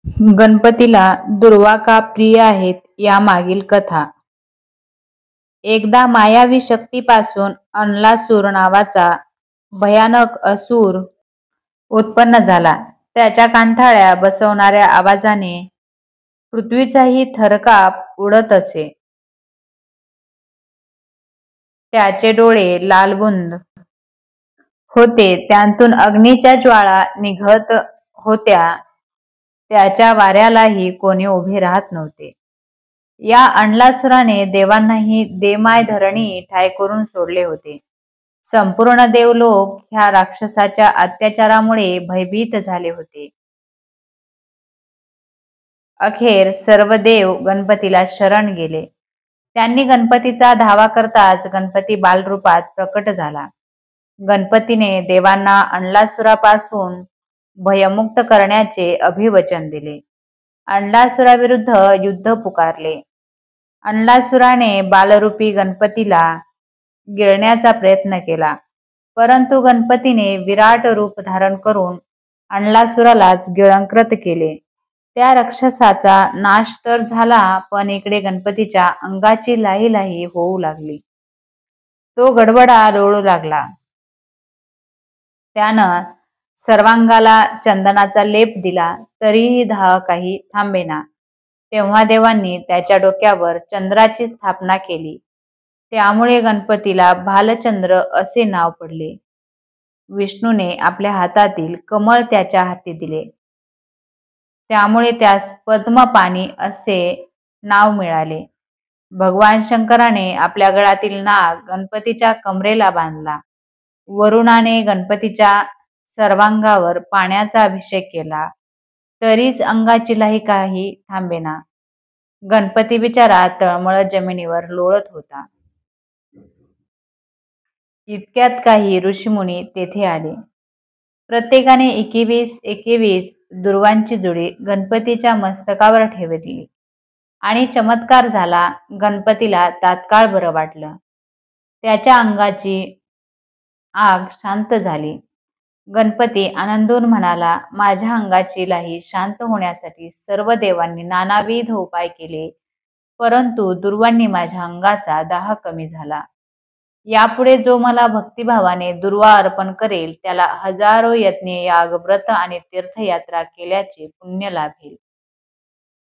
गणपतीला दुर्वा का प्रिय आहेत यामागील कथा. एकदा मायावी शक्तीपासून अनलासूर नावाचा भयानक असुर उत्पन्न झाला. त्याच्या कांठाळ्या बसवणाऱ्या आवाजाने पृथ्वीचाही थरकाप उडत असे. त्याचे डोळे लालबुंद होते, त्यांतून अग्नीच्या ज्वाळा निघत होत्या. त्याच्या वाऱ्यालाही कोणी उभे राहत नव्हते. या अनलासुराने देवांनाही देमाय धरणी ठाय करून सोडले होते. संपूर्ण देवलोक ह्या राक्षसाच्या अत्याचारामुळे भयभीत झाले होते. अखेर सर्व देव गणपतीला शरण गेले. त्यांनी गणपतीचा धावा करताच गणपती बालरूपात प्रकट झाला. गणपतीने देवांना अनलासुरापासून भयमुक्त करण्याचे अभिवचन दिले. अनलासुराविरुद्ध युद्ध पुकारले. अनलासुराने बालरूपी गणपतीला गिळण्याचा प्रयत्न केला, परंतु गणपतीने विराट रूप धारण करून अनलासुरालाच गिळंकृत केले. त्या राक्षसाचा नाश तर झाला, पण इकडे गणपतीच्या अंगाची लाही लाही होऊ लागली. तो गडबडा लोळू लागला. त्यानं सर्वांगाला चंदनाचा लेप दिला, तरीही धाव काही थांबेना. तेव्हा देवांनी त्याच्या डोक्यावर चंद्राची स्थापना केली. त्यामुळे गणपतीला भालचंद्र असे नाव पडले. विष्णूने आपल्या हातातील कमळ त्याच्या हाती दिले, त्यामुळे त्यास पद्मपाणी असे नाव मिळाले. भगवान शंकराने आपल्या गळातील नाग गणपतीच्या कमरेला बांधला. वरुणाने गणपतीच्या सर्वांगावर पाण्याचा अभिषेक केला, तरीच अंगाची लाही काही थांबेना. गणपती बिचारा तळमळत जमिनीवर लोळत होता. इतक्यात काही ऋषीमुनी तेथे आले. प्रत्येकाने 21 दुर्वांची जुडी गणपतीच्या मस्तकावर ठेवली आणि चमत्कार झाला. गणपतीला तात्काळ बरं वाटलं. त्याच्या अंगाची आग शांत झाली. गणपती आनंदून म्हणाला, माझ्या अंगाची लाही शांत होण्यासाठी सर्व देवांनी नानाविध उपाय केले, परंतु दुर्वांनी माझ्या अंगाचा दाह कमी झाला. यापुढे जो मला भक्तिभावाने दुर्वा अर्पण करेल त्याला हजारो यज्ञ, याग, व्रत आणि तीर्थयात्रा केल्याचे पुण्य लाभेल.